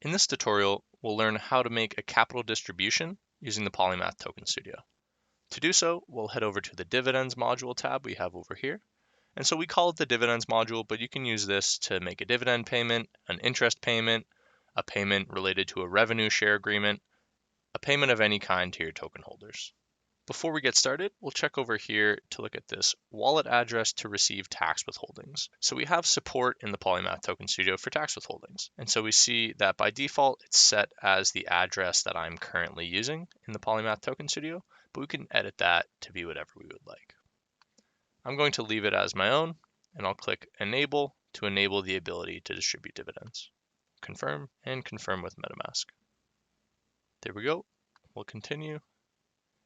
In this tutorial, we'll learn how to make a capital distribution using the Polymath Token Studio. To do so, we'll head over to the Dividends module tab we have over here. And so we call it the Dividends module, but you can use this to make a dividend payment, an interest payment, a payment related to a revenue share agreement, a payment of any kind to your token holders. Before we get started, we'll check over here to look at this wallet address to receive tax withholdings. So we have support in the Polymath Token Studio for tax withholdings. And so we see that by default, it's set as the address that I'm currently using in the Polymath Token Studio, but we can edit that to be whatever we would like. I'm going to leave it as my own, and I'll click Enable to enable the ability to distribute dividends. Confirm and confirm with MetaMask. There we go. We'll continue.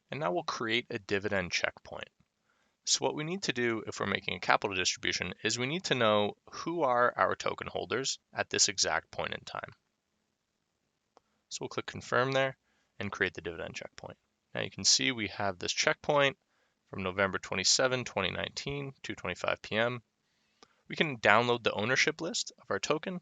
And now we'll create a dividend checkpoint. So what we need to do if we're making a capital distribution is we need to know who are our token holders at this exact point in time. So we'll click confirm there and create the dividend checkpoint. Now you can see we have this checkpoint from November 27, 2019, 2:25 p.m. We can download the ownership list of our token.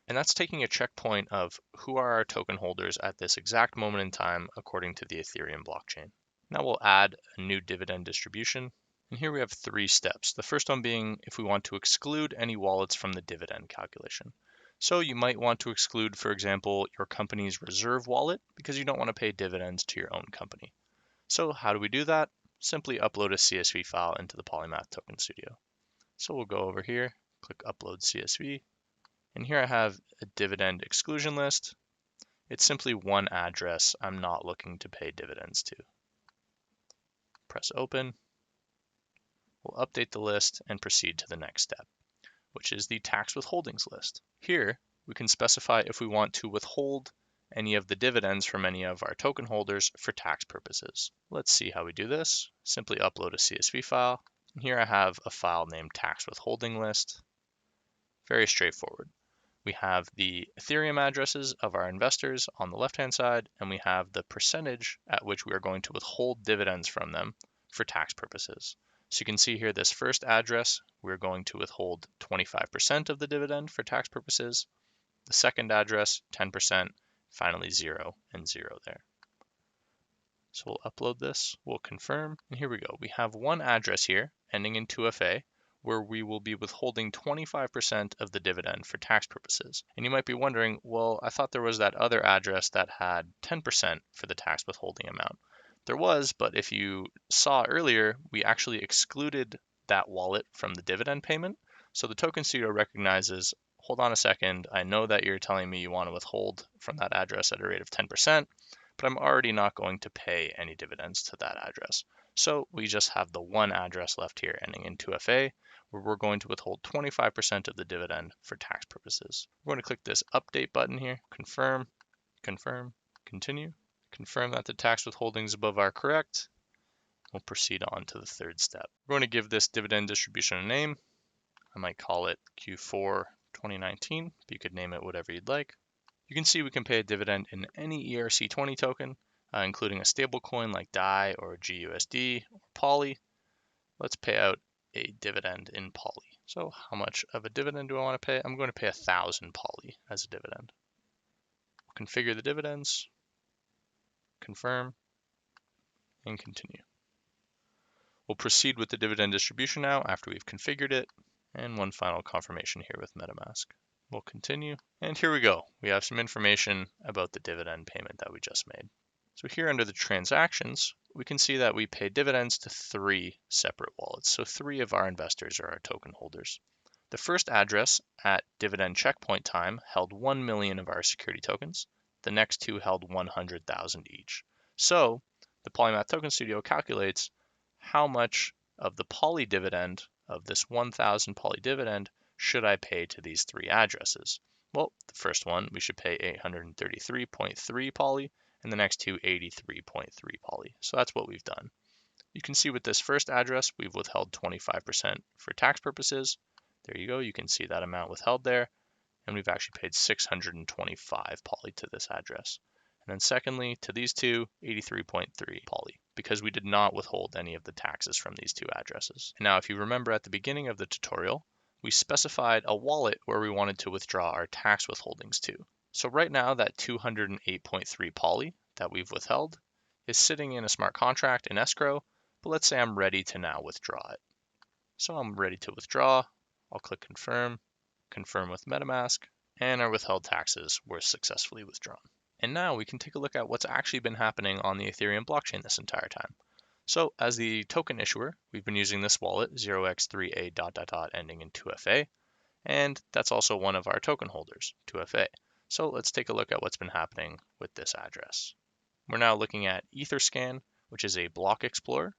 And that's taking a checkpoint of who are our token holders at this exact moment in time according to the Ethereum blockchain. Now we'll add a new dividend distribution. And here we have 3 steps. The first one being if we want to exclude any wallets from the dividend calculation. So you might want to exclude, for example, your company's reserve wallet because you don't want to pay dividends to your own company. So how do we do that? Simply upload a CSV file into the Polymath Token Studio. So we'll go over here, click Upload CSV. And here I have a dividend exclusion list. It's simply one address I'm not looking to pay dividends to. Press open. We'll update the list and proceed to the next step, which is the tax withholdings list. Here, we can specify if we want to withhold any of the dividends from any of our token holders for tax purposes. Let's see how we do this. Simply upload a CSV file. And here I have a file named tax withholding list. Very straightforward. We have the Ethereum addresses of our investors on the left-hand side, and we have the percentage at which we are going to withhold dividends from them for tax purposes. So you can see here this first address, we're going to withhold 25% of the dividend for tax purposes. The second address, 10%, finally 0 and 0 there. So we'll upload this, we'll confirm, and here we go. We have one address here ending in 2FA, where we will be withholding 25% of the dividend for tax purposes. And you might be wondering, well, I thought there was that other address that had 10% for the tax withholding amount. There was, but if you saw earlier, we actually excluded that wallet from the dividend payment. So the Token Studio recognizes, hold on a second, I know that you're telling me you want to withhold from that address at a rate of 10%, but I'm already not going to pay any dividends to that address. So we just have the one address left here ending in 2FA, where we're going to withhold 25% of the dividend for tax purposes. We're going to click this update button here, confirm, confirm, continue, confirm that the tax withholdings above are correct. We'll proceed on to the third step. We're going to give this dividend distribution a name. I might call it Q4 2019, but you could name it whatever you'd like. You can see we can pay a dividend in any ERC20 token, including a stablecoin like DAI or GUSD or Poly. Let's pay out a dividend in Poly. So how much of a dividend do I want to pay? I'm going to pay 1,000 Poly as a dividend. We'll configure the dividends, confirm, and continue. We'll proceed with the dividend distribution now after we've configured it, and one final confirmation here with MetaMask. We'll continue, and here we go. We have some information about the dividend payment that we just made. So here under the transactions, we can see that we pay dividends to 3 separate wallets. So 3 of our investors are our token holders. The first address at dividend checkpoint time held 1 million of our security tokens. The next 2 held 100,000 each. So the Polymath Token Studio calculates how much of the Poly dividend of this 1,000 Poly dividend should I pay to these 3 addresses. Well, the first one, we should pay 833.3 Poly, and the next 2, 83.3 Poly. So that's what we've done. You can see with this first address, we've withheld 25% for tax purposes. There you go, you can see that amount withheld there. And we've actually paid 625 Poly to this address. And then secondly, to these 2, 83.3 Poly, because we did not withhold any of the taxes from these 2 addresses. Now, if you remember at the beginning of the tutorial, we specified a wallet where we wanted to withdraw our tax withholdings to. So right now that 208.3 poly that we've withheld is sitting in a smart contract in escrow, but let's say I'm ready to now withdraw it. So I'm ready to withdraw. I'll click confirm, confirm with MetaMask, and our withheld taxes were successfully withdrawn. And now we can take a look at what's actually been happening on the Ethereum blockchain this entire time. So as the token issuer, we've been using this wallet 0x3a ... ending in 2FA, and that's also one of our token holders, 2FA. So let's take a look at what's been happening with this address. We're now looking at Etherscan, which is a block explorer.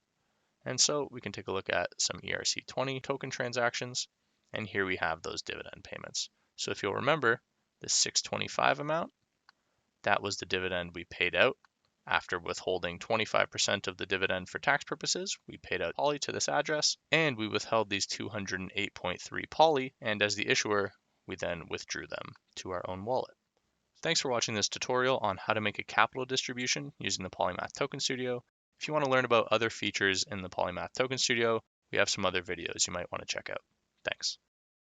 And so we can take a look at some ERC20 token transactions. And here we have those dividend payments. So if you'll remember, the 625 amount, that was the dividend we paid out. After withholding 25% of the dividend for tax purposes, we paid out poly to this address, and we withheld these 208.3 poly, and as the issuer, we then withdrew them to our own wallet. Thanks for watching this tutorial on how to make a capital distribution using the Polymath Token Studio. If you want to learn about other features in the Polymath Token Studio, we have some other videos you might want to check out. Thanks.